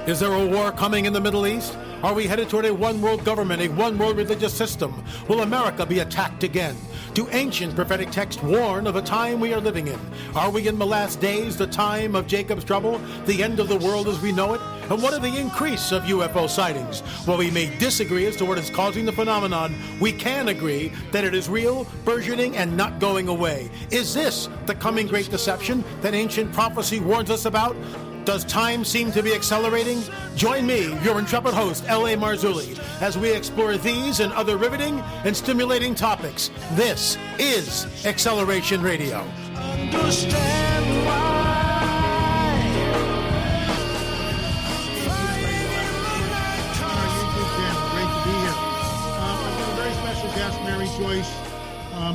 Is there a war coming in the Middle East? Are we headed toward a one-world government, a one-world religious system? Will America be attacked again? Do ancient prophetic texts warn of a time we are living in? Are we in the last days, the time of Jacob's trouble, the end of the world as we know it? And what are the increase of UFO sightings? While we may disagree as to what is causing the phenomenon, we can agree that it is real, burgeoning, and not going away. Is this the coming great deception that ancient prophecy warns us about? Does time seem to be accelerating? Join me, your intrepid host, L.A. Marzulli, as we explore these and other riveting and stimulating topics. This is Acceleration Radio. Understand why. Great to be here. I've got a very special guest, Mary Joyce.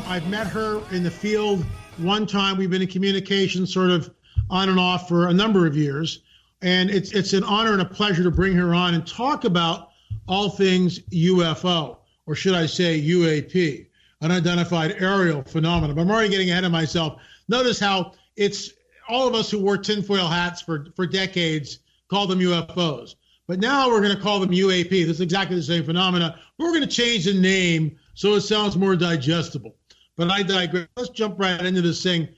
I've met her in the field one time. We've been in communication sort of on and off for a number of years. And it's an honor and a pleasure to bring her on and talk about all things UFO, or should I say UAP, unidentified aerial phenomena. But I'm already getting ahead of myself. Notice how it's all of us who wore tinfoil hats for decades called them UFOs. But now we're going to call them UAP. This is exactly the same phenomena. But we're going to change the name so it sounds more digestible. But I digress. Let's jump right into this thing.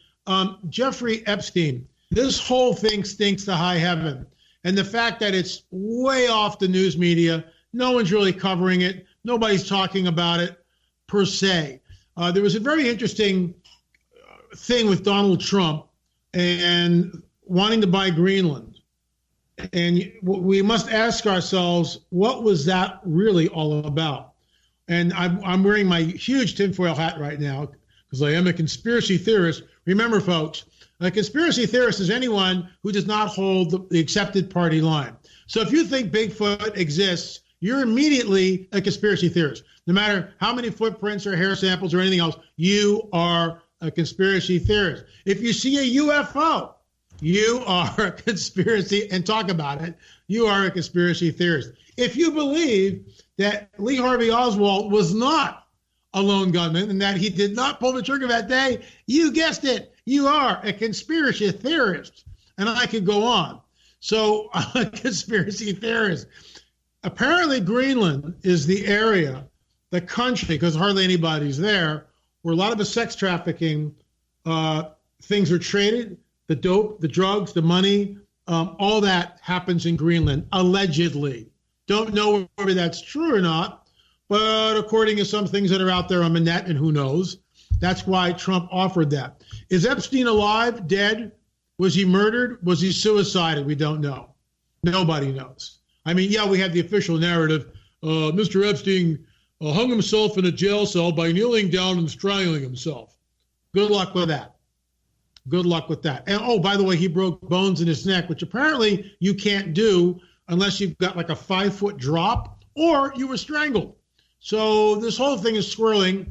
Jeffrey Epstein. This whole thing stinks to high heaven. And the fact that it's way off the news media, no one's really covering it. Nobody's talking about it per se. There was a very interesting thing with Donald Trump and wanting to buy Greenland. And we must ask ourselves, what was that really all about? And I'm wearing my huge tinfoil hat right now because I am a conspiracy theorist. Remember, folks, a conspiracy theorist is anyone who does not hold the accepted party line. So if you think Bigfoot exists, you're immediately a conspiracy theorist. No matter how many footprints or hair samples or anything else, you are a conspiracy theorist. If you see a UFO, you are a conspiracy, and talk about it, you are a conspiracy theorist. If you believe that Lee Harvey Oswald was not a lone gunman and that he did not pull the trigger that day, you guessed it. You are a conspiracy theorist. And I could go on. So a conspiracy theorist. Apparently Greenland is the area, the country, because hardly anybody's there, where a lot of the sex trafficking things are traded, the dope, the drugs, the money, all that happens in Greenland, allegedly. Don't know whether that's true or not, but according to some things that are out there on the net, and who knows, that's why Trump offered that. Is Epstein alive, dead? Was he murdered? Was he suicided? We don't know. Nobody knows. I mean, yeah, we have the official narrative. Mr. Epstein hung himself in a jail cell by kneeling down and strangling himself. Good luck with that. Good luck with that. And, oh, by the way, he broke bones in his neck, which apparently you can't do unless you've got like a 5-foot drop or you were strangled. So this whole thing is swirling.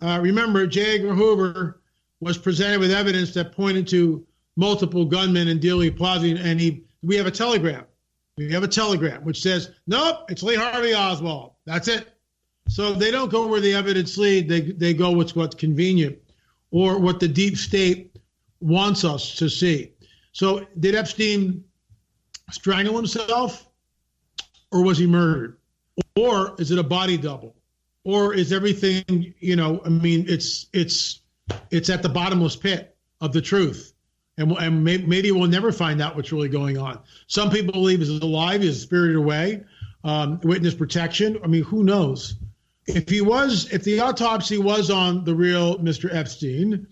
Remember, J. Edgar Hoover was presented with evidence that pointed to multiple gunmen in Dealey Plaza, and we have a telegram. We have a telegram which says, nope, it's Lee Harvey Oswald. That's it. So they don't go where the evidence leads. They go with what's convenient or what the deep state wants us to see. So did Epstein strangle himself, or was he murdered? Or is it a body double? Or is everything, I mean, it's at the bottomless pit of the truth. And maybe we'll never find out what's really going on. Some people believe he's alive, he's spirited away, witness protection. I mean, who knows? If the autopsy was on the real Mr. Epstein,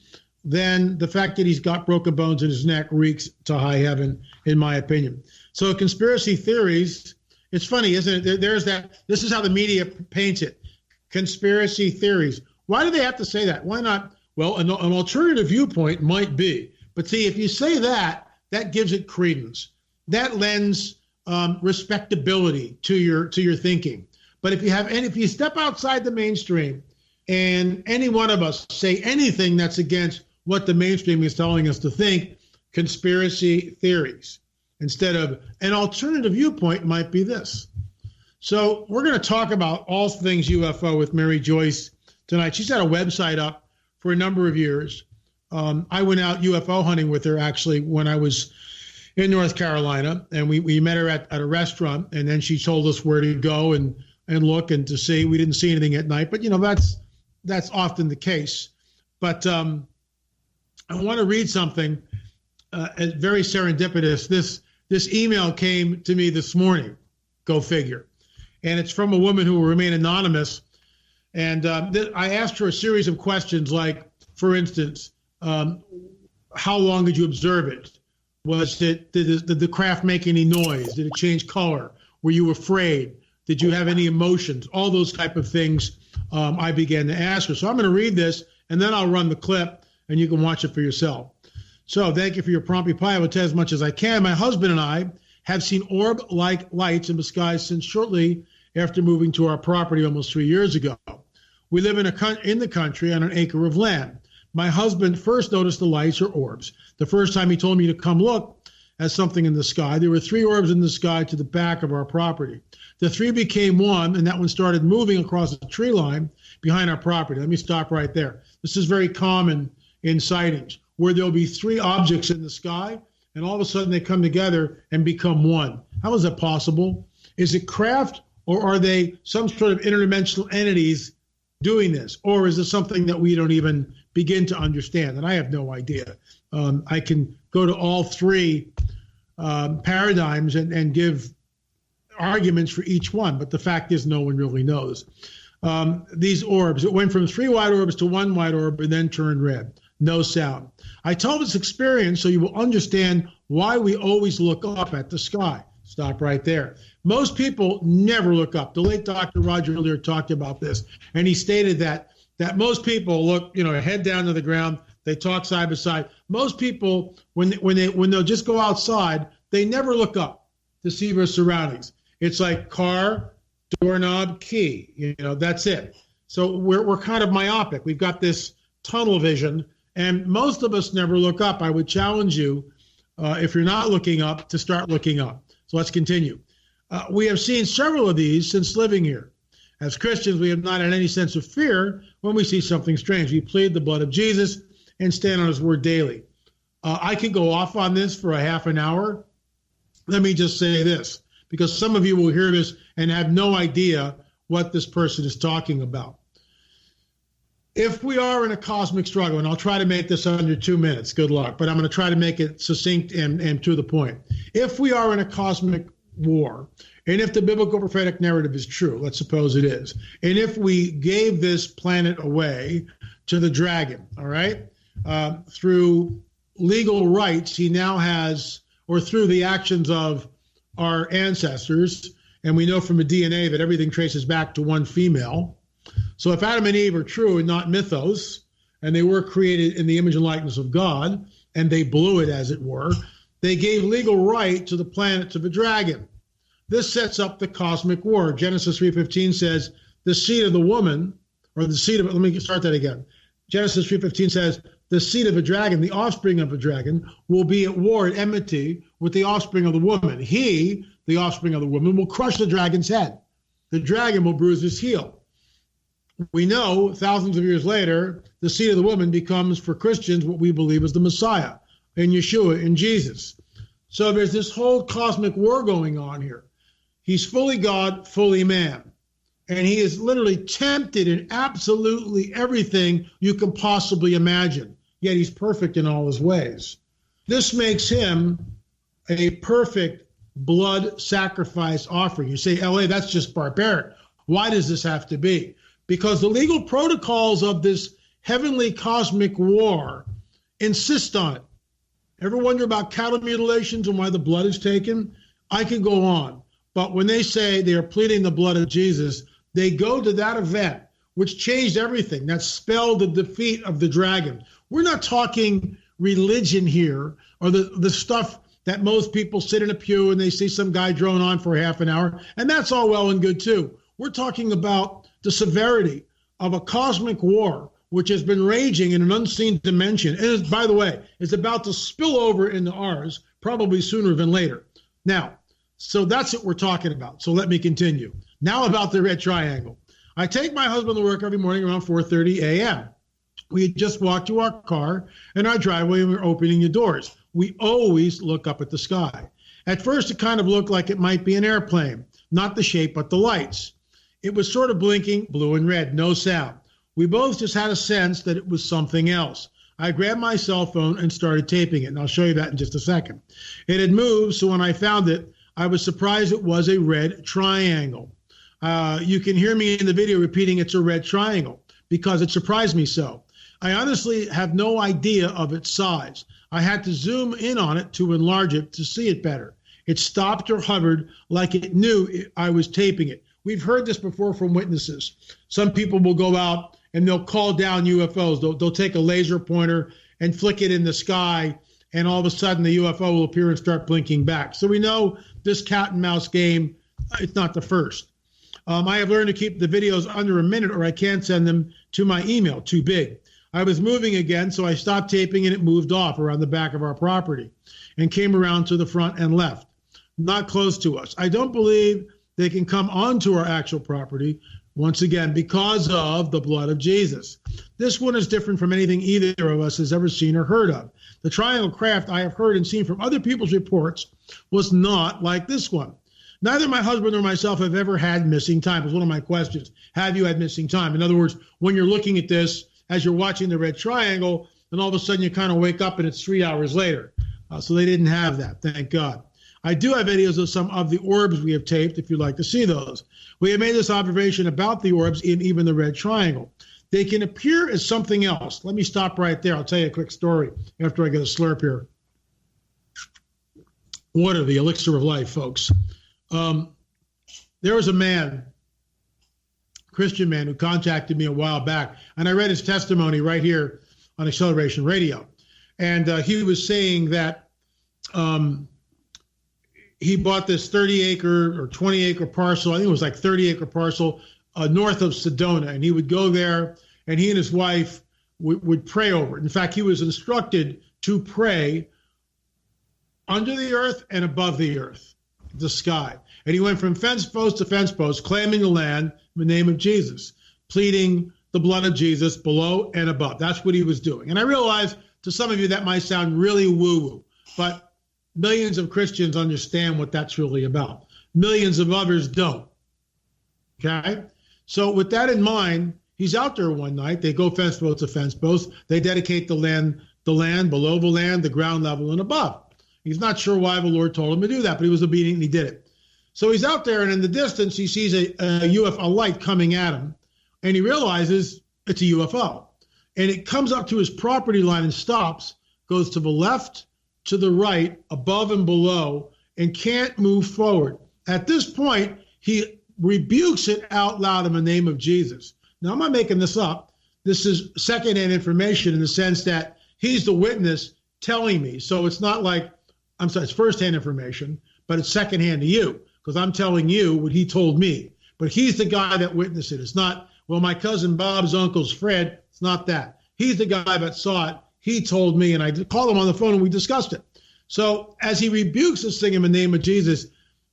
then the fact that he's got broken bones in his neck reeks to high heaven, in my opinion. So conspiracy theories, it's funny, isn't it? There's that. This is how the media paints it. Conspiracy theories. Why do they have to say that? Why not? Well, an alternative viewpoint might be. But see, if you say that, that gives it credence. That lends respectability to your thinking. But if you step outside the mainstream and any one of us say anything that's against what the mainstream is telling us to think, conspiracy theories, instead of an alternative viewpoint might be this. So we're going to talk about all things UFO with Mary Joyce tonight. She's had a website up for a number of years. I went out UFO hunting with her, actually, when I was in North Carolina, and we met her at a restaurant, and then she told us where to go and look and to see. We didn't see anything at night, but that's often the case. But I want to read something very serendipitous. This email came to me this morning. Go figure. And it's from a woman who will remain anonymous. And I asked her a series of questions, like, for instance, how long did you observe it? Did the craft make any noise? Did it change color? Were you afraid? Did you have any emotions? All those type of things I began to ask her. So I'm going to read this, and then I'll run the clip, and you can watch it for yourself. So thank you for your prompt reply. I will tell as much as I can. My husband and I have seen orb-like lights in the sky since shortly after moving to our property almost 3 years ago. We live in the country on an acre of land. My husband first noticed the lights or orbs. The first time he told me to come look at something in the sky, there were 3 orbs in the sky to the back of our property. The 3 became one, and that one started moving across the tree line behind our property. Let me stop right there. This is very common in sightings, where there'll be 3 objects in the sky, and all of a sudden they come together and become one. How is that possible? Is it craft, or are they some sort of interdimensional entities doing this? Or is it something that we don't even begin to understand? And I have no idea. I can go to all 3 paradigms and give arguments for each one, but the fact is no one really knows. These orbs, it went from 3 white orbs to 1 white orb and then turned red. No sound. I tell this experience so you will understand why we always look up at the sky. Stop right there. Most people never look up. The late Dr. Roger earlier talked about this, and he stated that most people look, head down to the ground. They talk side by side. Most people, when they'll just go outside, they never look up to see their surroundings. It's like car, doorknob, key. That's it. So we're kind of myopic. We've got this tunnel vision, and most of us never look up. I would challenge you, if you're not looking up, to start looking up. So let's continue. We have seen several of these since living here. As Christians, we have not had any sense of fear when we see something strange. We plead the blood of Jesus and stand on his word daily. I could go off on this for a half an hour. Let me just say this, because some of you will hear this and have no idea what this person is talking about. If we are in a cosmic struggle, and I'll try to make this under 2 minutes, good luck, but I'm going to try to make it succinct and to the point. If we are in a cosmic war, and if the biblical prophetic narrative is true, let's suppose it is, and if we gave this planet away to the dragon, all right, through legal rights, he now has, or through the actions of our ancestors, and we know from the DNA that everything traces back to one female. So if Adam and Eve are true and not mythos, and they were created in the image and likeness of God, and they blew it, as it were, they gave legal right to the planet, to the dragon. This sets up the cosmic war. Genesis 3:15 says, the seed of the woman, or the seed of, let me start that again. Genesis 3:15 says, the seed of a dragon, the offspring of a dragon, will be at war, at enmity with the offspring of the woman. He, the offspring of the woman, will crush the dragon's head. The dragon will bruise his heel. We know thousands of years later, the seed of the woman becomes, for Christians, what we believe is the Messiah, in Yeshua, in Jesus. So there's this whole cosmic war going on here. He's fully God, fully man. And he is literally tempted in absolutely everything you can possibly imagine. Yet he's perfect in all his ways. This makes him a perfect blood sacrifice offering. You say, LA, that's just barbaric. Why does this have to be? Because the legal protocols of this heavenly cosmic war insist on it. Ever wonder about cattle mutilations and why the blood is taken? I could go on. But when they say they are pleading the blood of Jesus, they go to that event, which changed everything. That spelled the defeat of the dragon. We're not talking religion here, or the stuff that most people sit in a pew and they see some guy drone on for half an hour, and that's all well and good too. We're talking about the severity of a cosmic war, which has been raging in an unseen dimension. And is, by the way, is about to spill over into ours, probably sooner than later. Now, so that's what we're talking about. So let me continue. Now about the red triangle. I take my husband to work every morning around 4:30 a.m. We had just walked to our car in our driveway and we were opening the doors. we always look up at the sky. At first, it kind of looked like it might be an airplane, not the shape, but the lights. It was sort of blinking blue and red, no sound. We both just had a sense that it was something else. I grabbed my cell phone and started taping it, and I'll show you that in just a second. It had moved, so when I found it, I was surprised it was a red triangle. You can hear me in the video repeating it's a red triangle because it surprised me so. I honestly have no idea of its size. I had to zoom in on it to enlarge it to see it better. It stopped or hovered like it knew I was taping it. We've heard this before from witnesses. Some people will go out and they'll call down UFOs. They'll take a laser pointer and flick it in the sky, and all of a sudden the UFO will appear and start blinking back. So we know this cat and mouse game, it's not the first. I have learned to keep the videos under a minute or I can't send them to my email, too big. I was moving again, so I stopped taping and it moved off around the back of our property and came around to the front and left, not close to us. I don't believe they can come onto our actual property, once again, because of the blood of Jesus. This one is different from anything either of us has ever seen or heard of. The triangle craft I have heard and seen from other people's reports was not like this one. Neither my husband nor myself have ever had missing time. It's one of my questions. Have you had missing time? In other words, when you're looking at this, as you're watching the red triangle, and all of a sudden you kind of wake up and it's 3 hours later. So they didn't have that, thank God. I do have videos of some of the orbs we have taped if you'd like to see those. We have made this observation about the orbs in even the red triangle. They can appear as something else. Let me stop right there. I'll tell you a quick story after I get a slurp here. Water, the elixir of life, folks. There was a man, Christian man, who contacted me a while back, and I read his testimony right here on Acceleration Radio. And he was saying that he bought this 30-acre or 20-acre parcel. I think it was like 30-acre parcel north of Sedona, and he would go there, and he and his wife would pray over it. In fact, he was instructed to pray under the earth and above the earth, the sky. And he went from fence post to fence post, claiming the land in the name of Jesus, pleading the blood of Jesus below and above. That's what he was doing. And I realize to some of you that might sound really woo-woo, but millions of Christians understand what that's really about. Millions of others don't. Okay? So with that in mind, he's out there one night. They go fence post to fence post. They dedicate the land below the land, the ground level, and above. He's not sure why the Lord told him to do that, but he was obedient and he did it. So he's out there, and in the distance, he sees a UFO, a light coming at him, and he realizes it's a UFO. And it comes up to his property line and stops, goes to the left, to the right, above and below, and can't move forward. At this point, he rebukes it out loud in the name of Jesus. Now, I'm not making this up. This is secondhand information in the sense that he's the witness telling me. So it's not like, it's firsthand information, but it's secondhand to you, because I'm telling you what he told me. But he's the guy that witnessed it. It's not, well, my cousin Bob's uncle's Fred. It's not that. He's the guy that saw it. He told me, and I called him on the phone and we discussed it. So as he rebukes this thing in the name of Jesus,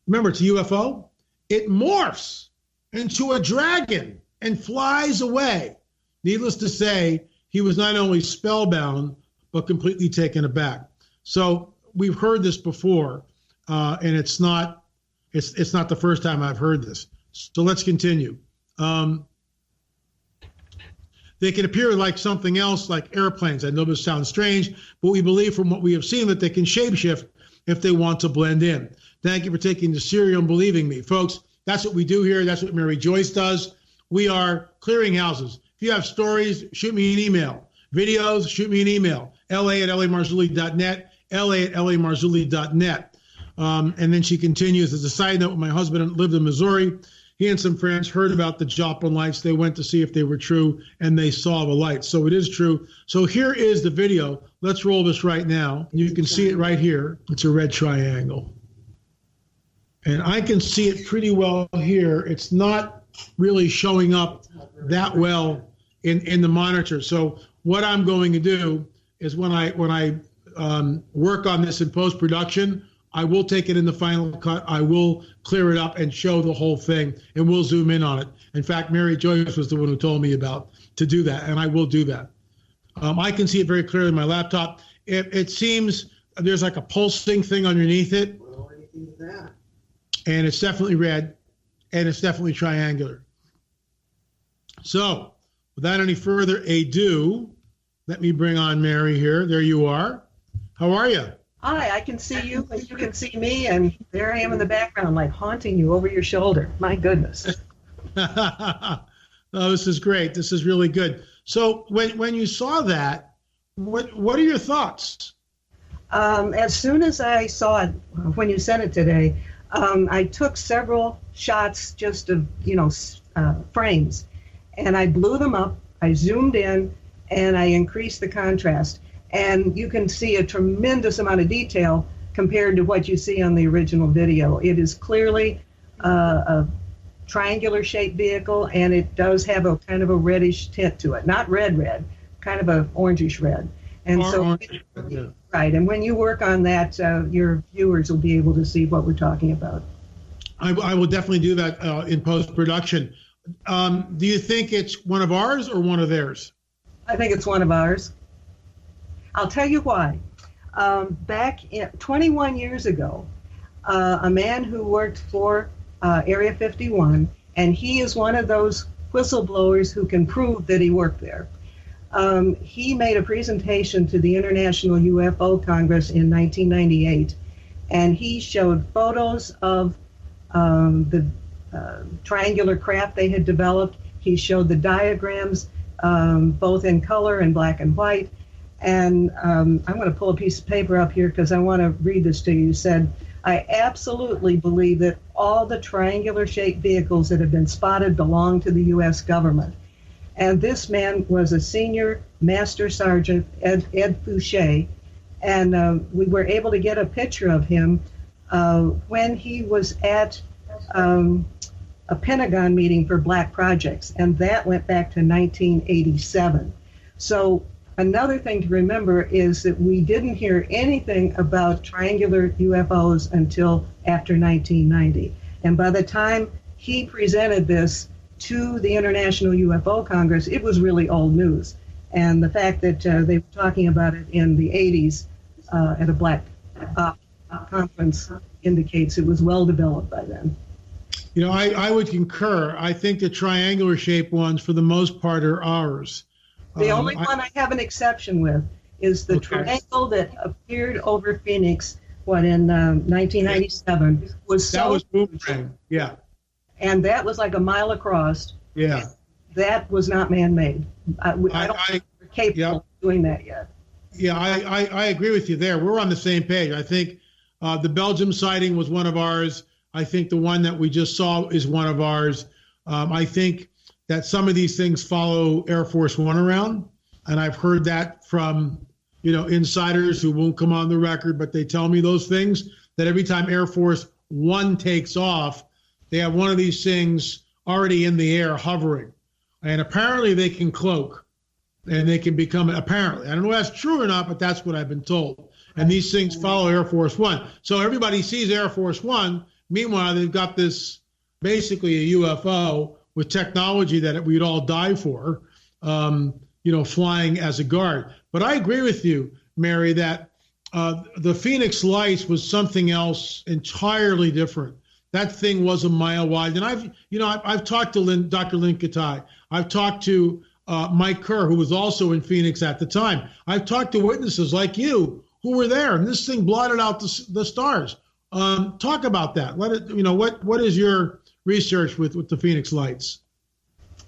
remember, it's a UFO. It morphs into a dragon and flies away. Needless to say, he was not only spellbound, but completely taken aback. So we've heard this before, and it's not the first time I've heard this. So let's continue. They can appear like something else, like airplanes. I know this sounds strange, but we believe from what we have seen that they can shapeshift if they want to blend in. Thank you for taking the serial and believing me. Folks, that's what we do here. That's what Mary Joyce does. We are clearing houses. If you have stories, shoot me an email. Videos, shoot me an email. la@lamarzulli.net, la@lamarzulli.net. And then she continues, as a side note, when my husband lived in Missouri, he and some friends heard about the Joplin lights. They went to see if they were true, and they saw the lights. So it is true. So here is the video. Let's roll this right now. You can see it right here. It's a red triangle. And I can see it pretty well here. It's not really showing up that well in the monitor. So what I'm going to do is when I work on this in post-production, I will take it in the final cut. I will clear it up and show the whole thing, and we'll zoom in on it. In fact, Mary Joyce was the one who told me to do that, and I will do that. I can see it very clearly on my laptop. It seems there's like a pulsing thing underneath it. What do you think of that? And it's definitely red, and it's definitely triangular. So, without any further ado, let me bring on Mary here. There you are. How are you? Hi, I can see you, and you can see me, and there I am in the background, like haunting you over your shoulder. My goodness. Oh, this is great. This is really good. So, when you saw that, what are your thoughts? As soon as I saw it, when you sent it today, I took several shots just of, frames, and I blew them up, I zoomed in, and I increased the contrast. And you can see a tremendous amount of detail compared to what you see on the original video. It is clearly a triangular shaped vehicle, and it does have a kind of a reddish tint to it. Not red, kind of a orangish red. And Yeah. Right, and when you work on that, your viewers will be able to see what we're talking about. I will definitely do that in post-production. Do you think it's one of ours or one of theirs? I think it's one of ours. I'll tell you why. Back 21 years ago, a man who worked for Area 51, and he is one of those whistleblowers who can prove that he worked there. He made a presentation to the International UFO Congress in 1998, and he showed photos of the triangular craft they had developed. He showed the diagrams, both in color and black and white. And I'm going to pull a piece of paper up here because I want to read this to you. He said, I absolutely believe that all the triangular-shaped vehicles that have been spotted belong to the U.S. government. And this man was a senior master sergeant, Ed Fouché, and we were able to get a picture of him when he was at a Pentagon meeting for Black Projects, and that went back to 1987. So another thing to remember is that we didn't hear anything about triangular UFOs until after 1990. And by the time he presented this to the International UFO Congress, it was really old news. And the fact that they were talking about it in the 80s at a Black conference indicates it was well developed by then. I would concur. I think the triangular shaped ones, for the most part, are ours. The only one I have an exception with is the triangle that appeared over Phoenix, in 1997, was so. That was boomerang, yeah. And that was like a mile across. Yeah. That was not man-made. I don't think we're capable of doing that yet. Yeah, I agree with you there. We're on the same page. I think the Belgium sighting was one of ours. I think the one that we just saw is one of ours. I think that some of these things follow Air Force One around, and I've heard that from insiders who won't come on the record, but they tell me those things, that every time Air Force One takes off, they have one of these things already in the air hovering, and apparently they can cloak, and they can become, apparently, I don't know if that's true or not, but that's what I've been told. And these things follow Air Force One. So everybody sees Air Force One. Meanwhile, they've got this basically a UFO with technology that we'd all die for, flying as a guard. But I agree with you, Mary, that the Phoenix Lights was something else entirely different. That thing was a mile wide. And I've talked to Dr. Lynn Katai. I've talked to Mike Kerr, who was also in Phoenix at the time. I've talked to witnesses like you who were there, and this thing blotted out the stars. Talk about that. What is your research with the Phoenix Lights?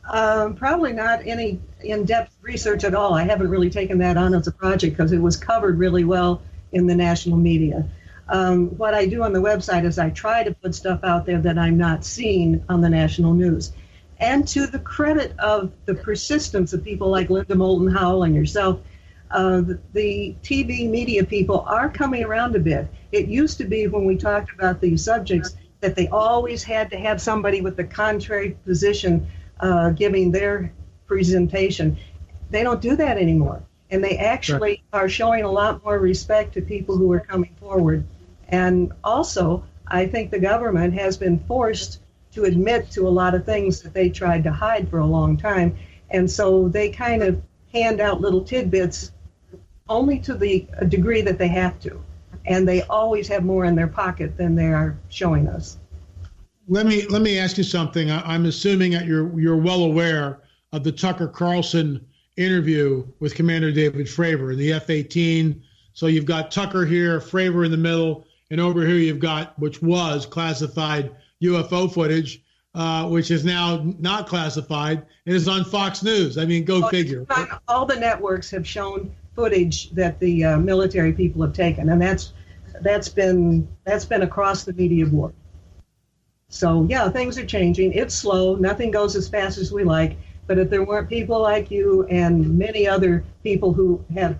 Probably not any in-depth research at all. I haven't really taken that on as a project because it was covered really well in the national media. What I do on the website is I try to put stuff out there that I'm not seeing on the national news. And to the credit of the persistence of people like Linda Moulton Howell and yourself, the TV media people are coming around a bit. It used to be when we talked about these subjects that they always had to have somebody with the contrary position giving their presentation. They don't do that anymore. And they actually are showing a lot more respect to people who are coming forward. And also, I think the government has been forced to admit to a lot of things that they tried to hide for a long time. And so they kind of hand out little tidbits only to the degree that they have to. and they always have more in their pocket than they are showing us. Let me ask you something. I'm assuming that you're well aware of the Tucker Carlson interview with Commander David Fravor in the F-18. So you've got Tucker here, Fravor in the middle, and over here you've got, which was classified UFO footage, which is now not classified and is on Fox News. I mean, go figure. All the networks have shown footage that the military people have taken, and that's been across the media board. So yeah, things are changing. It's slow. Nothing goes as fast as we like. But if there weren't people like you and many other people who have,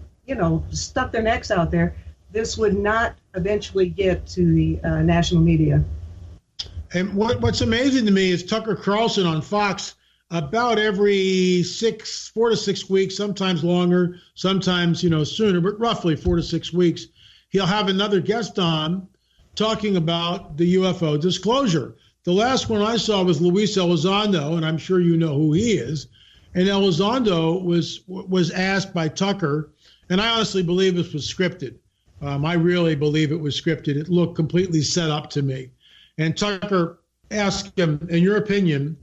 stuck their necks out there, this would not eventually get to the national media. And what's amazing to me is Tucker Carlson on Fox, about every 4 to 6 weeks, sometimes longer, sometimes, sooner, but roughly 4 to 6 weeks, he'll have another guest on talking about the UFO disclosure. The last one I saw was Luis Elizondo, and I'm sure you know who he is. And Elizondo was asked by Tucker, and I honestly believe this was scripted. I really believe it was scripted. It looked completely set up to me. And Tucker asked him, in your opinion,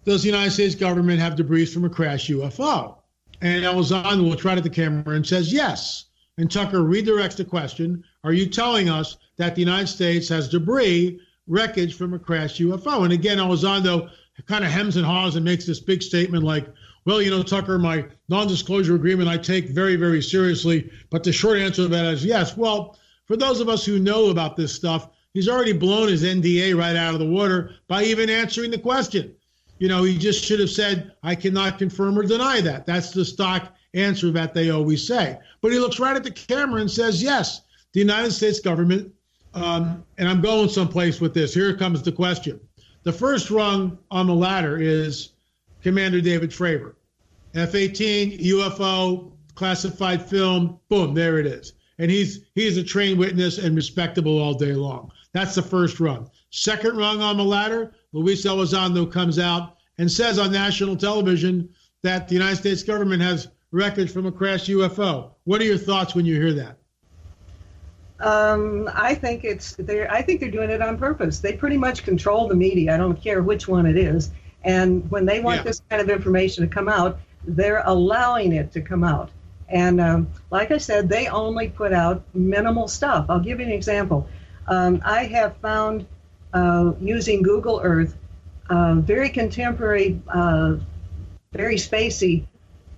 does the United States government have debris from a crashed UFO? And Elizondo looks right at the camera and says, yes. And Tucker redirects the question, are you telling us that the United States has debris, wreckage from a crashed UFO? And again, Elizondo kind of hems and haws and makes this big statement like, well, Tucker, my non-disclosure agreement I take very, very seriously. But the short answer to that is yes. Well, for those of us who know about this stuff, he's already blown his NDA right out of the water by even answering the question. He just should have said, I cannot confirm or deny that. That's the stock answer that they always say. But he looks right at the camera and says, yes, the United States government, and I'm going someplace with this. Here comes the question. The first rung on the ladder is Commander David Fravor. F-18, UFO, classified film, boom, there it is. And he's a trained witness and respectable all day long. That's the first rung. Second rung on the ladder, Luis Elizondo comes out and says on national television that the United States government has wreckage from a crashed UFO. What are your thoughts when you hear that? I think they're doing it on purpose. They pretty much control the media. I don't care which one it is. And when they want this kind of information to come out, they're allowing it to come out. And like I said, they only put out minimal stuff. I'll give you an example. I have found using Google Earth very contemporary, very spacey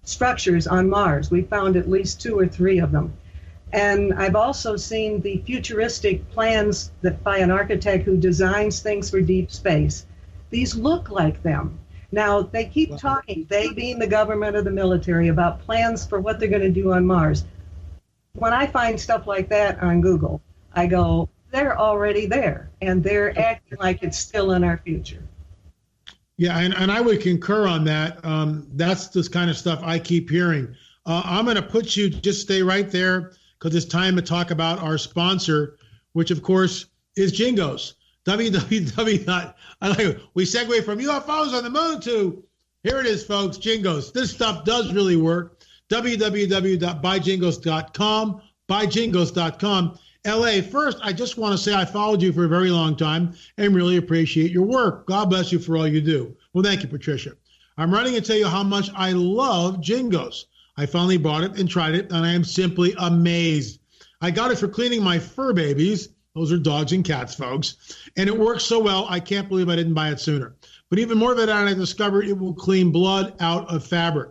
structures on Mars. We found at least 2 or 3 of them. And I've also seen the futuristic plans that by an architect who designs things for deep space. These look like them. Now, they keep talking, they being the government or the military, about plans for what they're going to do on Mars. When I find stuff like that on Google, I go, they're already there, and they're acting like it's still in our future. Yeah, and I would concur on that. That's this kind of stuff I keep hearing. I'm going to put you, just stay right there, because it's time to talk about our sponsor, which, of course, is Jingos. We segue from UFOs on the moon to, here it is, folks, Jingos. This stuff does really work. www.buyjingos.com, buyjingos.com. LA, first, I just want to say I followed you for a very long time and really appreciate your work. God bless you for all you do. Well, thank you, Patricia. I'm running to tell you how much I love Jingos. I finally bought it and tried it, and I am simply amazed. I got it for cleaning my fur babies. Those are dogs and cats, folks. And it works so well, I can't believe I didn't buy it sooner. But even more than that, I discovered it will clean blood out of fabric.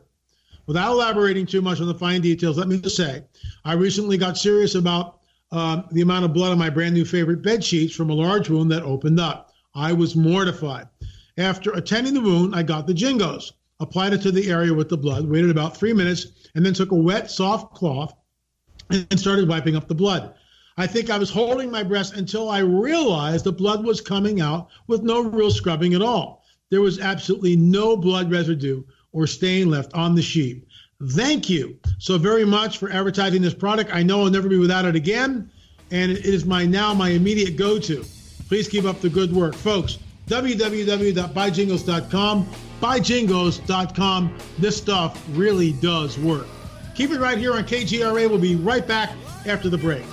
Without elaborating too much on the fine details, let me just say, I recently got serious about the amount of blood on my brand new favorite bed sheets from a large wound that opened up. I was mortified. After attending the wound, I got the Jingos, applied it to the area with the blood, waited about 3 minutes, and then took a wet, soft cloth and started wiping up the blood. I think I was holding my breath until I realized the blood was coming out with no real scrubbing at all. There was absolutely no blood residue or stain left on the sheet. Thank you so very much for advertising this product. I know I'll never be without it again, and it is my immediate go-to. Please keep up the good work. Folks, www.buyjingles.com, buyjingles.com. This stuff really does work. Keep it right here on KGRA. We'll be right back after the break.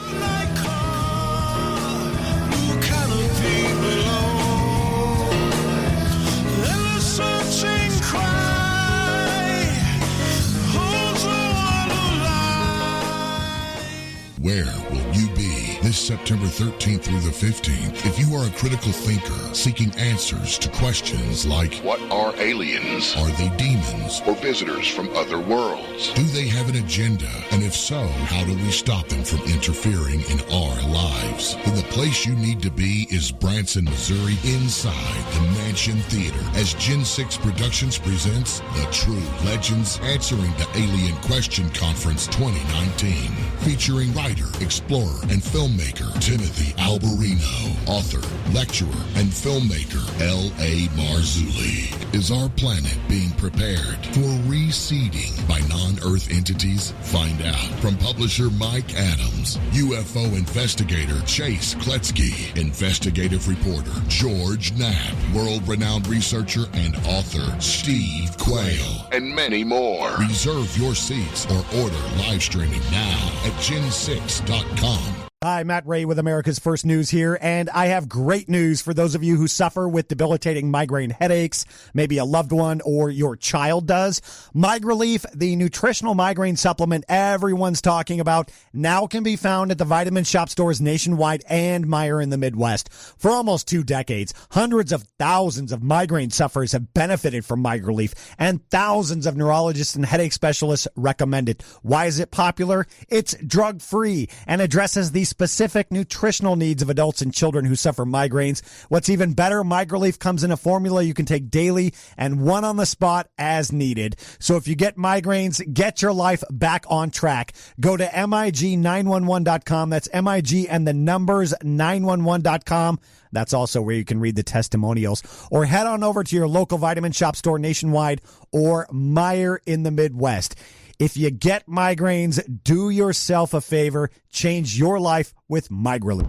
September 13th through the 15th. If you are a critical thinker seeking answers to questions like, what are aliens? Are they demons or visitors from other worlds? Do they have an agenda? And if so, how do we stop them from interfering in our lives? Then the place you need to be is Branson, Missouri, inside the Mansion Theater, as Gen 6 Productions presents The True Legends Answering the Alien Question Conference 2019, featuring writer, explorer, and filmmaker Timothy Alberino, author, lecturer, and filmmaker L.A. Marzulli. Is our planet being prepared for reseeding by non-Earth entities? Find out from publisher Mike Adams, UFO investigator Chase Kletzky, investigative reporter George Knapp, world-renowned researcher and author Steve Quayle, and many more. Reserve your seats or order live streaming now at gen6.com. Hi, Matt Ray with America's First News here, and I have great news for those of you who suffer with debilitating migraine headaches, maybe a loved one or your child does. MigraLief, the nutritional migraine supplement everyone's talking about, now can be found at the vitamin shop stores nationwide and Meijer in the Midwest. For almost 2 decades, hundreds of thousands of migraine sufferers have benefited from MigraLief, and thousands of neurologists and headache specialists recommend it. Why is it popular? It's drug-free and addresses the specific nutritional needs of adults and children who suffer migraines. What's even better, MigraLief comes in a formula you can take daily and one on the spot as needed. So if you get migraines, get your life back on track. Go to MIG911.com. That's MIG and the numbers 911.com. That's also where you can read the testimonials. Or head on over to your local vitamin shop store nationwide or Meijer in the Midwest. If you get migraines, do yourself a favor. Change your life with MigraLief.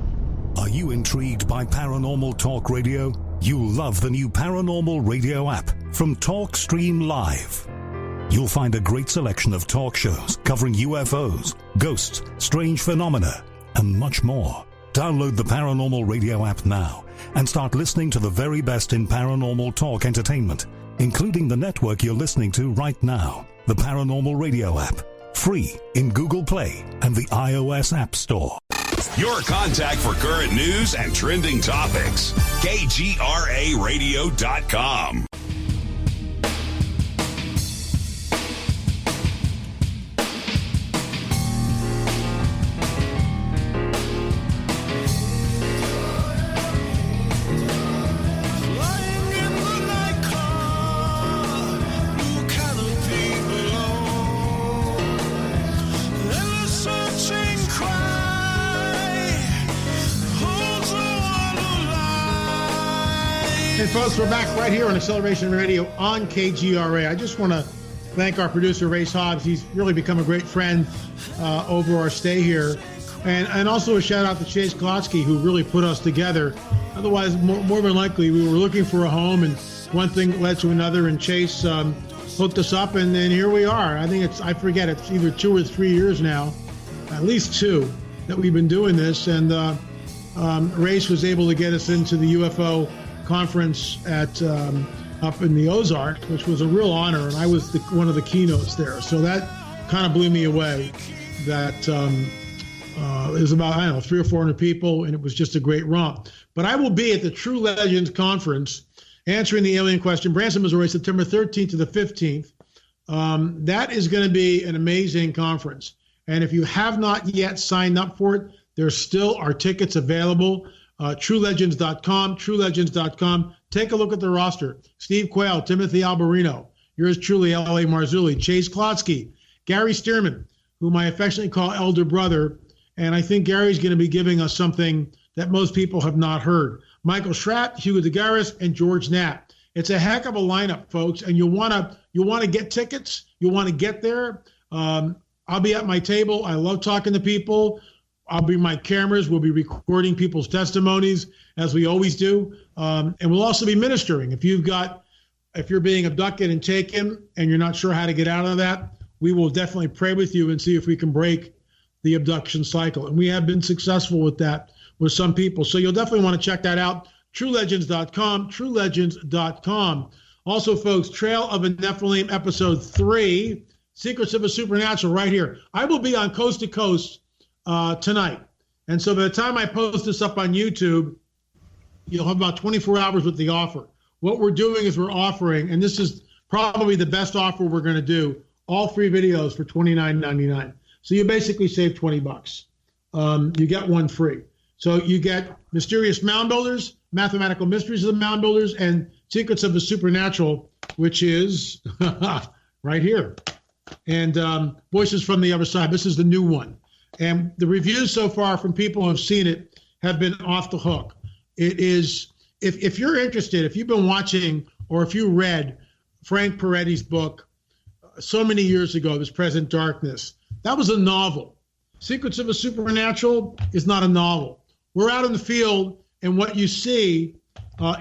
Are you intrigued by Paranormal Talk Radio? You'll love the new Paranormal Radio app from TalkStream Live. You'll find a great selection of talk shows covering UFOs, ghosts, strange phenomena, and much more. Download the Paranormal Radio app now and start listening to the very best in paranormal talk entertainment, including the network you're listening to right now. The Paranormal Radio app, free in Google Play and the iOS App Store. Your contact for current news and trending topics. KGRAradio.com. Hey folks, we're back right here on Acceleration Radio on KGRA. I just want to thank our producer, Race Hobbs. He's really become a great friend over our stay here. And also a shout out to Chase Klotsky, who really put us together. Otherwise, more than likely, we were looking for a home and one thing led to another, and Chase hooked us up, and then here we are. I think it's either 2 or 3 years now, at least 2, that we've been doing this. And Race was able to get us into the UFO conference at up in the Ozarks, which was a real honor, and I was one of the keynotes there. So that kind of blew me away. That it was about 300 or 400 people, and it was just a great romp. But I will be at the True Legends Conference answering the alien question, Branson, Missouri, September 13th to the 15th. That is going to be an amazing conference. And if you have not yet signed up for it, there still are tickets available. TrueLegends.com. Take a look at the roster. Steve Quayle, Timothy Alberino, yours truly, L.A. Marzulli, Chase Klotsky, Gary Stearman, whom I affectionately call Elder Brother. And I think Gary's going to be giving us something that most people have not heard. Michael Schratt, Hugo DeGaris, and George Knapp. It's a heck of a lineup, folks, and you'll want to get tickets. You'll want to get there. I'll be at my table. I love talking to people. I'll bring my cameras. We'll be recording people's testimonies, as we always do. And we'll also be ministering. If you're being abducted and taken and you're not sure how to get out of that, we will definitely pray with you and see if we can break the abduction cycle. And we have been successful with that with some people. So you'll definitely want to check that out. TrueLegends.com. Also, folks, Trail of a Nephilim, Episode 3, Secrets of a Supernatural, right here. I will be on Coast to Coast tonight. And so by the time I post this up on YouTube, you'll have about 24 hours with the offer. What we're doing is we're offering, and this is probably the best offer we're going to do, all 3 videos for $29.99. So you basically save $20. You get one free. So you get Mysterious Mound Builders, Mathematical Mysteries of the Mound Builders, and Secrets of the Supernatural, which is right here. And Voices from the Other Side. This is the new one. And the reviews so far from people who have seen it have been off the hook. It is, if you're interested, if you've been watching or if you read Frank Peretti's book so many years ago, This Present Darkness, that was a novel. Secrets of a Supernatural is not a novel. We're out in the field, and what you see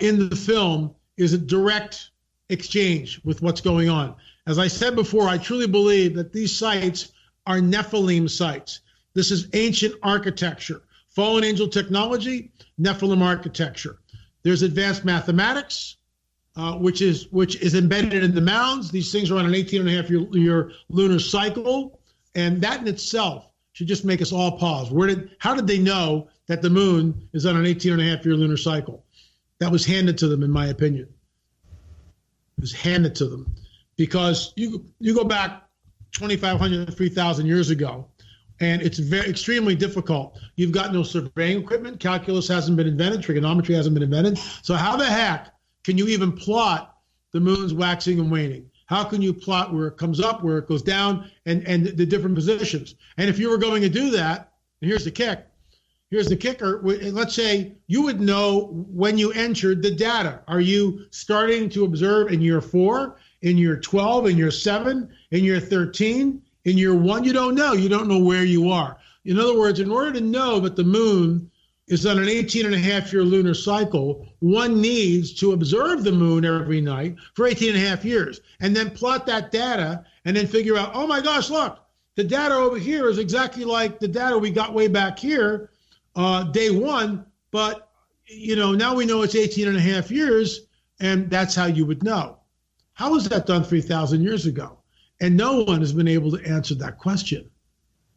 in the film is a direct exchange with what's going on. As I said before, I truly believe that these sites are Nephilim sites. This is ancient architecture, fallen angel technology, Nephilim architecture. There's advanced mathematics, which is embedded in the mounds. These things are on an 18.5-year lunar cycle, and that in itself should just make us all pause. How did they know that the moon is on an 18.5-year lunar cycle? That was handed to them, in my opinion. It was handed to them because you go back 2,500, 3,000 years ago, and it's extremely difficult. You've got no surveying equipment. Calculus hasn't been invented. Trigonometry hasn't been invented. So how the heck can you even plot the moon's waxing and waning? How can you plot where it comes up, where it goes down, and the different positions? And if you were going to do that, and here's the kicker, let's say you would know when you entered the data. Are you starting to observe in year 4, in year 12, in year 7, in year 13, in year 1? You don't know. You don't know where you are. In other words, in order to know that the moon is on an 18.5-year lunar cycle, one needs to observe the moon every night for 18.5 years and then plot that data and then figure out, oh my gosh, look, the data over here is exactly like the data we got way back here, day 1, but now we know it's 18.5 years, and that's how you would know. How was that done 3,000 years ago? And no one has been able to answer that question.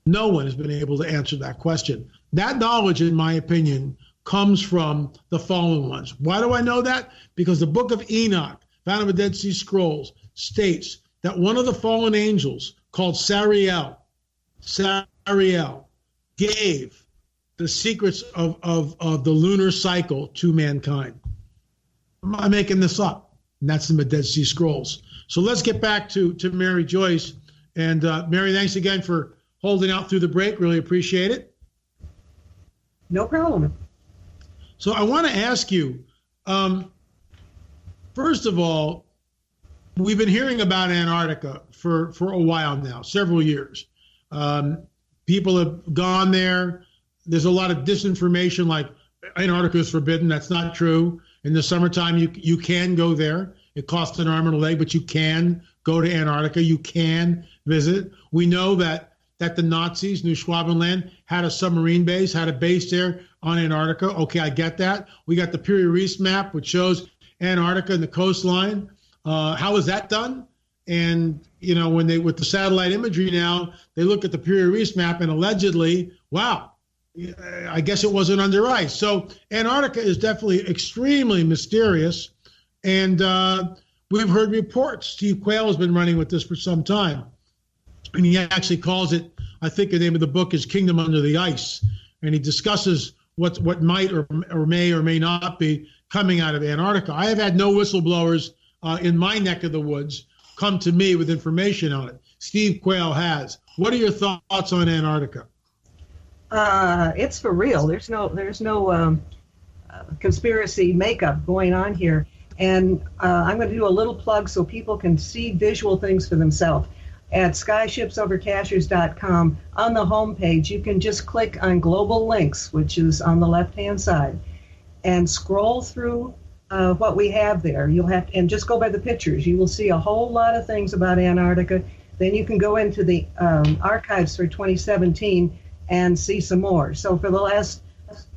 No one has been able to answer that question. That knowledge, in my opinion, comes from the fallen ones. Why do I know that? Because the book of Enoch, found in the Dead Sea Scrolls, states that one of the fallen angels, called Sariel, gave the secrets of the lunar cycle to mankind. I'm not making this up. And that's in the Dead Sea Scrolls. So let's get back to Mary Joyce. And Mary, thanks again for holding out through the break. Really appreciate it. No problem. So I want to ask you, first of all, we've been hearing about Antarctica for a while now, several years. People have gone there. There's a lot of disinformation like Antarctica is forbidden. That's not true. In the summertime, you can go there. It costs an arm and a leg, but you can go to Antarctica. You can visit. We know that the Nazis, New Schwabenland, had a submarine base, had a base there on Antarctica. Okay, I get that. We got the Piri Reis map, which shows Antarctica and the coastline. How is that done? And, when with the satellite imagery now, they look at the Piri Reis map and allegedly, wow, I guess it wasn't under ice. So Antarctica is definitely extremely mysterious. And we've heard reports. Steve Quayle has been running with this for some time. And he actually calls it, I think the name of the book is Kingdom Under the Ice. And he discusses what might or may or may not be coming out of Antarctica. I have had no whistleblowers in my neck of the woods come to me with information on it. Steve Quayle has. What are your thoughts on Antarctica? It's for real. There's no conspiracy makeup going on here. And I'm going to do a little plug so people can see visual things for themselves. At skyshipsovercashers.com, on the homepage, you can just click on Global Links, which is on the left-hand side, and scroll through what we have there. And just go by the pictures. You will see a whole lot of things about Antarctica. Then you can go into the archives for 2017 and see some more. So for the last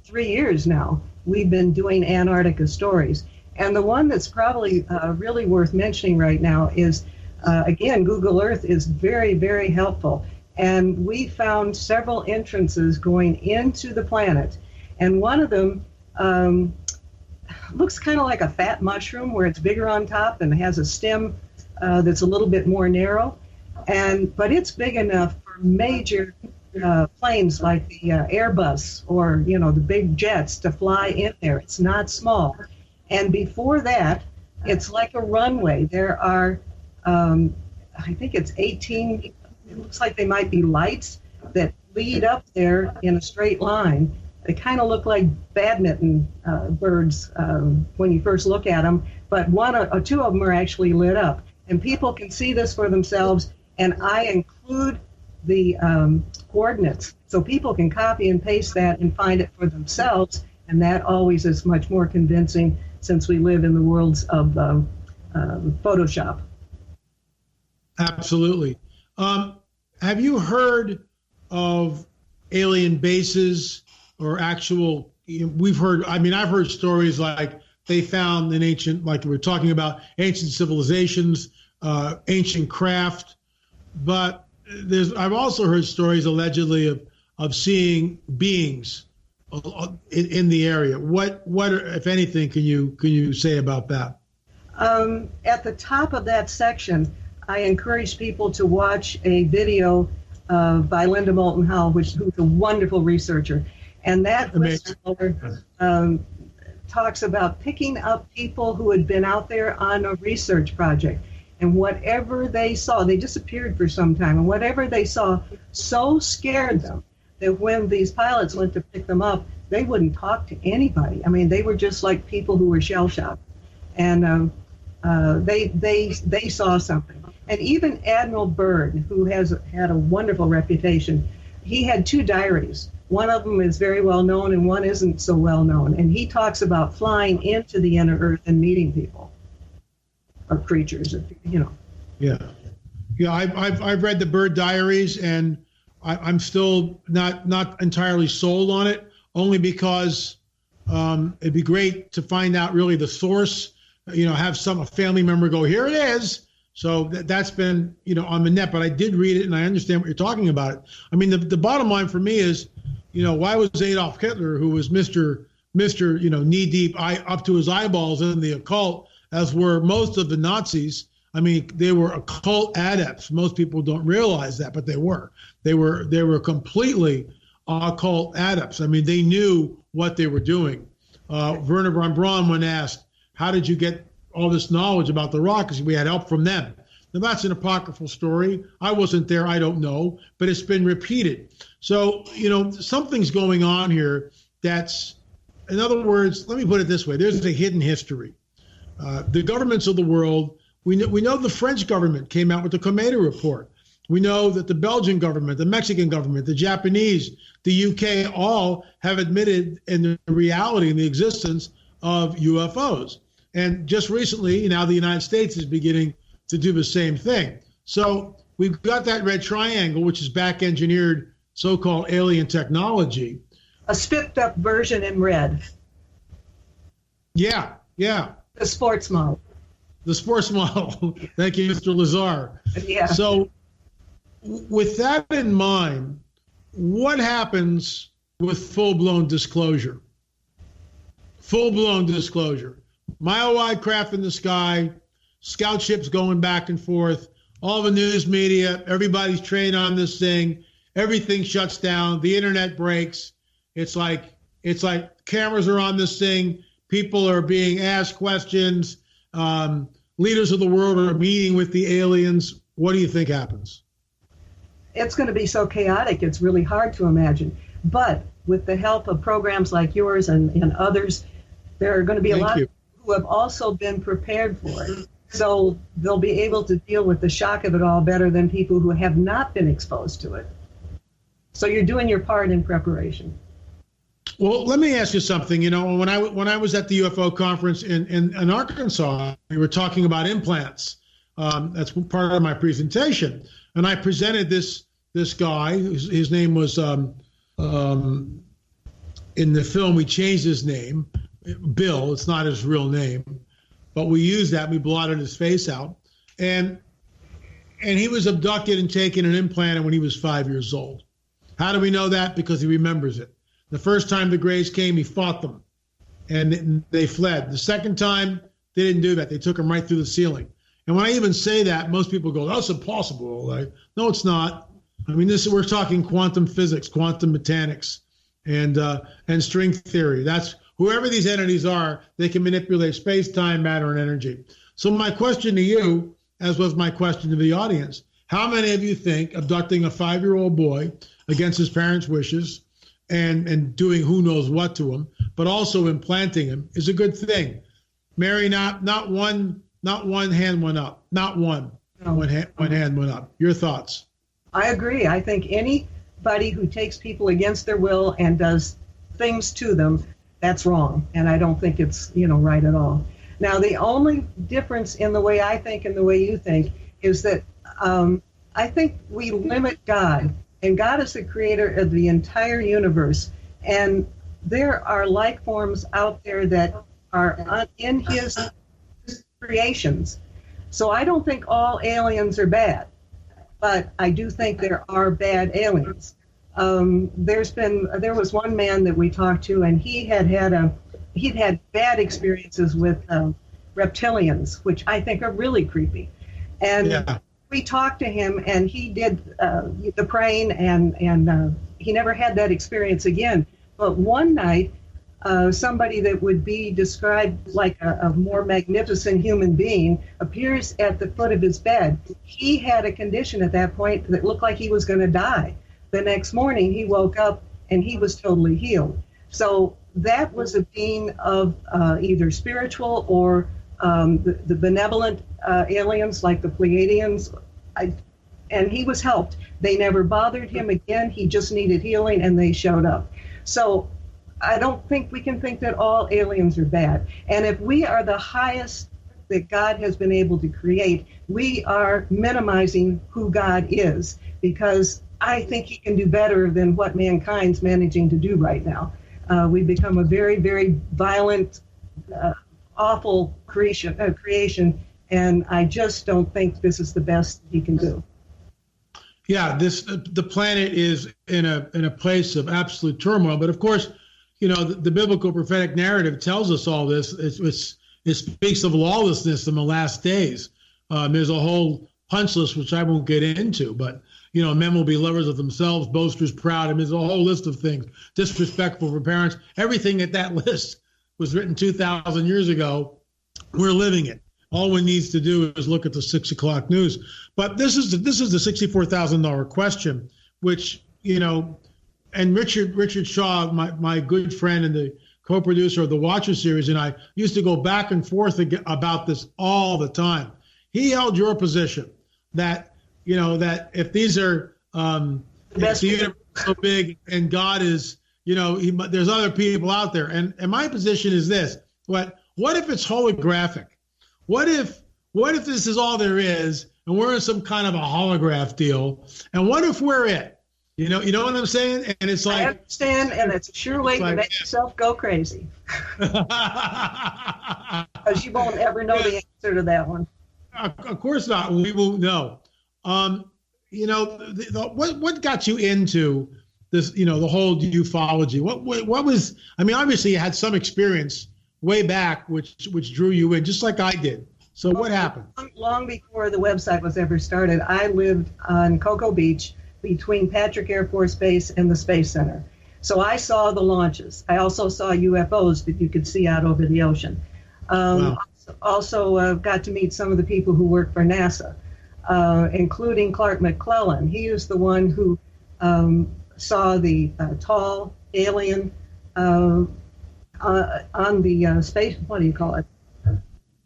3 years now, we've been doing Antarctica stories. And the one that's probably really worth mentioning right now is, again, Google Earth is very, very helpful. And we found several entrances going into the planet. And one of them looks kind of like a fat mushroom, where it's bigger on top and has a stem that's a little bit more narrow. But it's big enough for major planes like the Airbus or, the big jets to fly in there. It's not small. And before that, it's like a runway. There are, I think it's 18, it looks like they might be lights that lead up there in a straight line. They kind of look like badminton birds when you first look at them, but one or two of them are actually lit up. And people can see this for themselves, and I include the coordinates so people can copy and paste that and find it for themselves, and that always is much more convincing since we live in the worlds of Photoshop. Absolutely. Have you heard of alien bases or actual, I've heard stories like they found an ancient, like we're talking about, ancient civilizations, ancient craft, but I've also heard stories allegedly of seeing beings in the area. What, if anything, can you say about that? At the top of that section, I encourage people to watch a video by Linda Moulton Howell, who's a wonderful researcher. And that whistleblower talks about picking up people who had been out there on a research project. And whatever they saw, they disappeared for some time, and whatever they saw so scared them that when these pilots went to pick them up, they wouldn't talk to anybody. I mean, they were just like people who were shell-shocked. And they saw something. And even Admiral Byrd, who has had a wonderful reputation, he had two diaries. One of them is very well known and one isn't so well known. And he talks about flying into the inner Earth and meeting people or creatures, Yeah. I've read the Byrd diaries, and I'm still not entirely sold on it, only because it'd be great to find out really the source. Have a family member go, here it is. So that's been, on the net, but I did read it and I understand what you're talking about. I mean, the bottom line for me is, why was Adolf Hitler, who was Mr. knee deep, up to his eyeballs in the occult, as were most of the Nazis. I mean, they were occult adepts. Most people don't realize that, but they were. They were completely occult adepts. I mean, they knew what they were doing. Werner von Braun, when asked, how did you get all this knowledge about the rock? Because we had help from them. Now, that's an apocryphal story. I wasn't there. I don't know. But it's been repeated. So, something's going on here that's, in other words, let me put it this way. There's a hidden history. The governments of the world, we know the French government came out with the Cometa report. We know that the Belgian government, the Mexican government, the Japanese, the UK, all have admitted in the reality and the existence of UFOs. And just recently, now the United States is beginning to do the same thing. So we've got that red triangle, which is back-engineered so-called alien technology. A spiffed-up version in red. Yeah. The sports model. The sports model. Thank you, Mr. Lazar. Yeah. So with that in mind, what happens with full-blown disclosure? Full-blown disclosure. Mile-wide craft in the sky, scout ships going back and forth, all the news media, everybody's trained on this thing, everything shuts down, the internet breaks. It's like cameras are on this thing, people are being asked questions, leaders of the world are meeting with the aliens. What do you think happens? It's going to be so chaotic, it's really hard to imagine. But with the help of programs like yours and others, there are going to be a lot of people who have also been prepared for it. So they'll be able to deal with the shock of it all better than people who have not been exposed to it. So you're doing your part in preparation. Well, let me ask you something. When I was at the UFO conference in Arkansas, we were talking about implants. That's part of my presentation. And I presented this guy, his name was, in the film, we changed his name, Bill. It's not his real name, but we used that. We blotted his face out. And and he was abducted and taken and implanted when he was 5 years old. How do we know that? Because he remembers it. The first time the Greys came, he fought them, and they fled. The second time, they didn't do that. They took him right through the ceiling. And when I even say that, most people go, "That's impossible." Like, no, it's not. I mean, we're talking quantum physics, quantum mechanics, and string theory. That's whoever these entities are, they can manipulate space, time, matter, and energy. So my question to you, as was my question to the audience, how many of you think abducting a 5-year-old boy against his parents' wishes and doing who knows what to him, but also implanting him, is a good thing? Mary, not one hand went up. Not one. No. One hand went up. Your thoughts? I agree. I think anybody who takes people against their will and does things to them, that's wrong. And I don't think it's, right at all. Now, the only difference in the way I think and the way you think is that I think we limit God. And God is the creator of the entire universe. And there are life forms out there that are in his creations. So I don't think all aliens are bad, but I do think there are bad aliens. There was one man that we talked to, and he'd had bad experiences with reptilians, which I think are really creepy. And we talked to him, and he did the praying, and he never had that experience again. But one night, somebody that would be described like a more magnificent human being appears at the foot of his bed. He had a condition at that point that looked like he was going to die. The next morning, he woke up and he was totally healed. So that was a being of either spiritual or the benevolent aliens like the Pleiadians. And he was helped. They never bothered him again. He just needed healing, and they showed up. So I don't think we can think that all aliens are bad. And if we are the highest that God has been able to create, we are minimizing who God is, because I think he can do better than what mankind's managing to do right now. We've become a very, very violent, awful creation, and I just don't think this is the best he can do. Yeah, the planet is in a place of absolute turmoil. But of course, the biblical prophetic narrative tells us all this. It speaks of lawlessness in the last days. There's a whole punch list, which I won't get into, but men will be lovers of themselves, boasters, proud. I mean, there's a whole list of things. Disrespectful for parents. Everything at that list was written 2,000 years ago. We're living it. All one needs to do is look at the 6 o'clock news. But this is the $64,000 question, which, and Richard Shaw, my good friend and the co-producer of the Watcher series, and I used to go back and forth about this all the time. He held your position that, that if these are, if the universe is so big and God is, there's other people out there. And my position is this: what if it's holographic? What if this is all there is, and we're in some kind of a holograph deal? And what if we're it? You know what I'm saying? And it's like, I understand, and it's a sure way to make yourself go crazy. Because you won't ever know the answer to that one. Of course not. We won't know. What got you into this? The whole ufology. What was? I mean, obviously you had some experience way back, which drew you in, just like I did. So what happened? Long before the website was ever started, I lived on Cocoa Beach between Patrick Air Force Base and the Space Center. So I saw the launches. I also saw UFOs that you could see out over the ocean. Wow. Also got to meet some of the people who work for NASA, including Clark McClellan. He is the one who saw the tall alien on the space, what do you call it?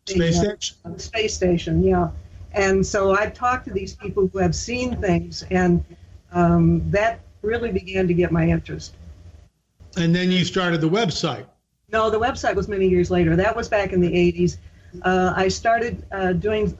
Space station? Space station, yeah. And so I've talked to these people who have seen things, and that really began to get my interest. And then you started the website. No, the website was many years later. That was back in the 80s. I started doing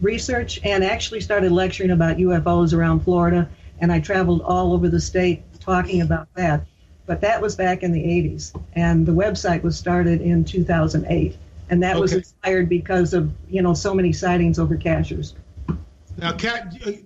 research and actually started lecturing about UFOs around Florida, and I traveled all over the state talking about that. But that was back in the 80s, and the website was started in 2008. And that was inspired because of, so many sightings over Cashers. Now,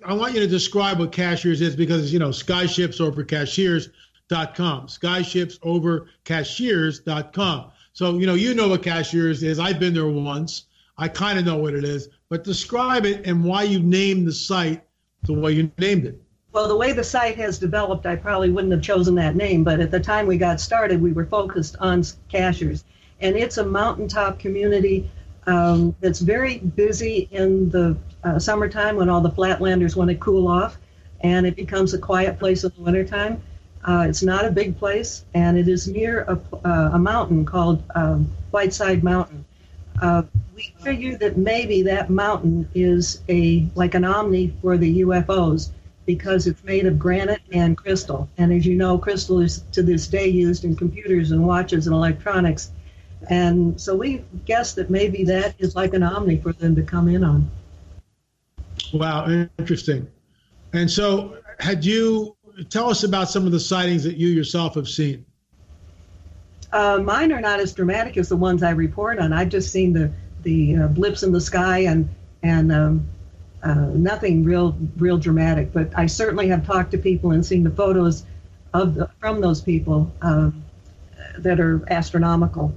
I want you to describe what cashiers is because, skyshipsovercashiers.com, skyshipsovercashiers.com. So, you know what cashiers is. I've been there once. I kind of know what it is, but describe it and why you named the site the way you named it. Well, the way the site has developed, I probably wouldn't have chosen that name, but at the time we got started, we were focused on cashiers. And it's a mountaintop community that's very busy in the summertime when all the flatlanders want to cool off, and it becomes a quiet place in the wintertime. It's not a big place, and it is near a mountain called Whiteside Mountain. We figure that maybe that mountain is like an omni for the UFOs because it's made of granite and crystal. And as you know, crystal is to this day used in computers and watches and electronics. And so we guess that maybe that is like an omni for them to come in on. Wow, interesting. And so tell us about some of the sightings that you yourself have seen. Mine are not as dramatic as the ones I report on. I've just seen the blips in the sky and nothing real dramatic. But I certainly have talked to people and seen the photos from those people that are astronomical.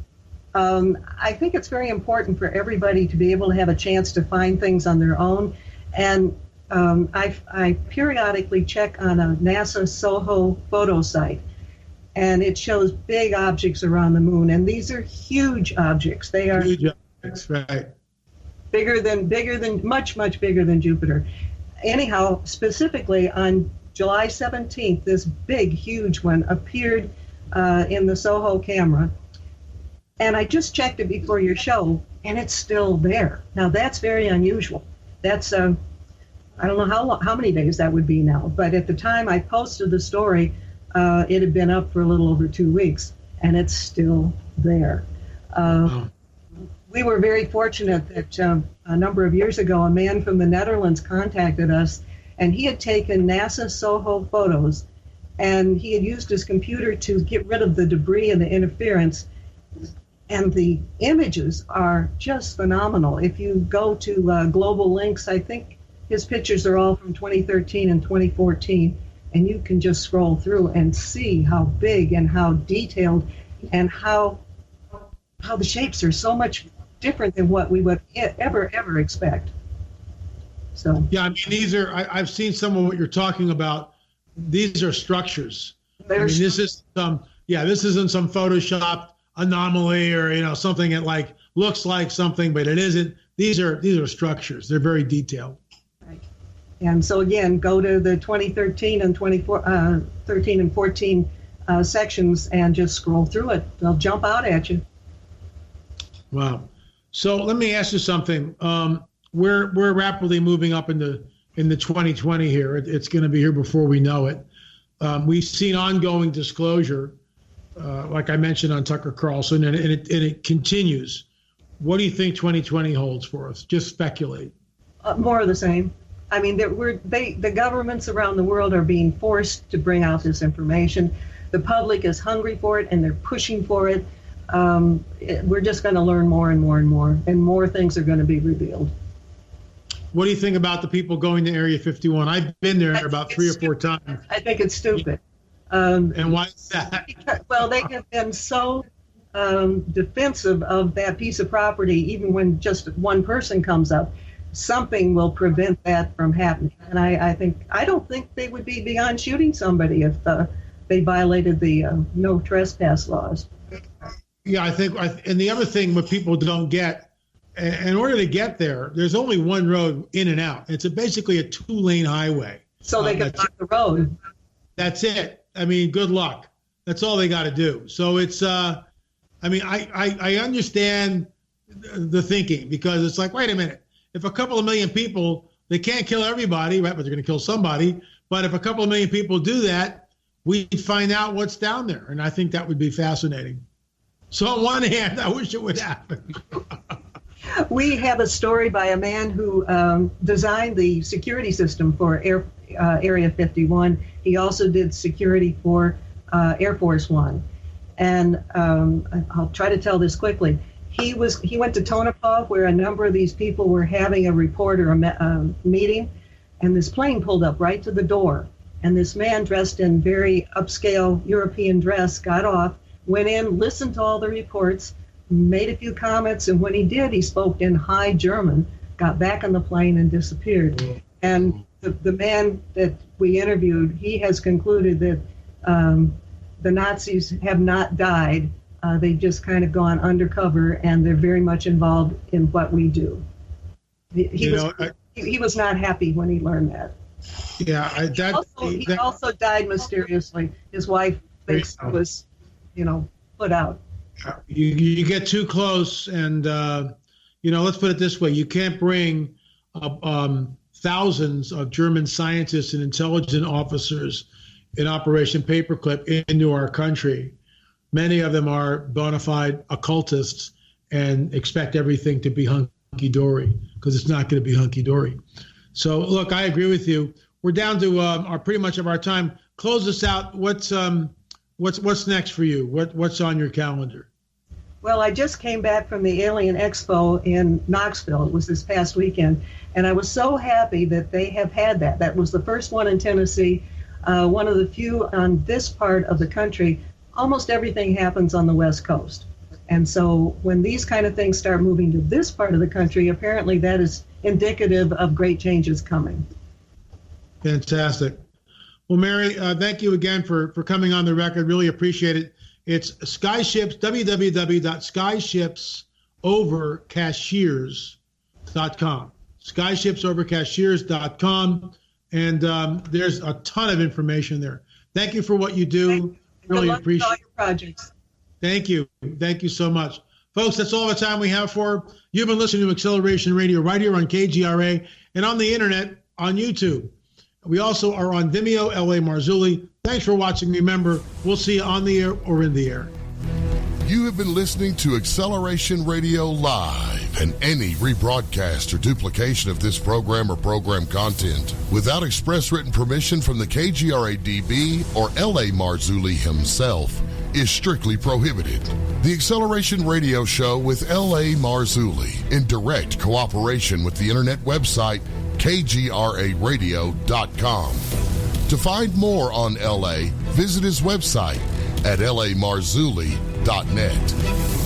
I think it's very important for everybody to be able to have a chance to find things on their own. And I periodically check on a NASA SOHO photo site, and it shows big objects around the moon. And these are huge objects. They are huge objects, right? Much bigger than Jupiter. Anyhow, specifically on July 17th, this big, huge one appeared in the SOHO camera. And I just checked it before your show, and it's still there. Now, that's very unusual. That's, I don't know how many days that would be now, but at the time I posted the story, it had been up for a little over 2 weeks, and it's still there. We were very fortunate that a number of years ago, a man from the Netherlands contacted us, and he had taken NASA SOHO photos, and he had used his computer to get rid of the debris and the interference. And the images are just phenomenal. If you go to Global Links, I think his pictures are all from 2013 and 2014, and you can just scroll through and see how big and how detailed and how the shapes are so much different than what we would ever expect. So yeah, I mean, these are I've seen some of what you're talking about. These are structures. This isn't some Photoshopped anomaly or something that like looks like something, but it isn't. These are structures. They're very detailed. Right. And so again, go to the 2013 and 13 and 14 sections and just scroll through it. They'll jump out at you. Wow. So let me ask you something. We're rapidly moving up into 2020 here. It's going to be here before we know it. We've seen ongoing disclosure, like I mentioned on Tucker Carlson, and it continues. What do you think 2020 holds for us? Just speculate. More of the same. I mean, the governments around the world are being forced to bring out this information. The public is hungry for it, and they're pushing for it. We're just going to learn more and more and more, and more things are going to be revealed. What do you think about the people going to Area 51? I've been there about 3 or 4 times. I think it's stupid. And why is that? Well, they have been so defensive of that piece of property, even when just one person comes up. Something will prevent that from happening. And I don't think they would be beyond shooting somebody if they violated the no trespass laws. Yeah, and the other thing what people don't get, in order to get there, there's only one road in and out. It's basically a 2-lane highway. So they can block the road. That's it. I mean, good luck. That's all they got to do. So it's, I understand the thinking, because it's like, wait a minute. If a couple of million people, they can't kill everybody, right? But they're going to kill somebody. But if a couple of million people do that, we'd find out what's down there. And I think that would be fascinating. So on one hand, I wish it would happen. We have a story by a man who designed the security system for Area 51. He also did security for Air Force One. And I'll try to tell this quickly. He went to Tonopah, where a number of these people were having a report or a meeting. and this plane pulled up right to the door. And this man dressed in very upscale European dress got off, went in, listened to all the reports, made a few comments, and when he did, he spoke in high German, got back on the plane and disappeared. And the man that we interviewed, he has concluded that the Nazis have not died. They've just kind of gone undercover, and they're very much involved in what we do. He was not happy when he learned that. Yeah, He also died mysteriously. His wife thinks he was, put out. You get too close, and let's put it this way: you can't bring thousands of German scientists and intelligence officers in Operation Paperclip into our country. Many of them are bona fide occultists and expect everything to be hunky-dory, because it's not going to be hunky-dory. So, look, I agree with you. We're down to our pretty much of our time. Close us out. What's next for you? What's on your calendar? Well, I just came back from the Alien Expo in Knoxville. It was this past weekend, and I was so happy that they have had that. That was the first one in Tennessee, one of the few on this part of the country. Almost everything happens on the West Coast. And so when these kind of things start moving to this part of the country, apparently that is indicative of great changes coming. Fantastic. Well, Mary, thank you again for coming on the record. Really appreciate it. It's Skyships, www.skyshipsovercashiers.com. Skyshipsovercashiers.com. And there's a ton of information there. Thank you for what you do. Really appreciate all your projects. Thank you. Thank you so much. Folks, that's all the time we have for. You've been listening to Acceleration Radio right here on KGRA and on the internet on YouTube. We also are on Vimeo, L.A. Marzulli. Thanks for watching. Remember, we'll see you on the air or in the air. You have been listening to Acceleration Radio Live, and any rebroadcast or duplication of this program or program content without express written permission from the KGRA DB or L.A. Marzulli himself is strictly prohibited. The Acceleration Radio Show with L.A. Marzulli, in direct cooperation with the internet website kgraradio.com. To find more on L.A., visit his website at lamarzulli.net.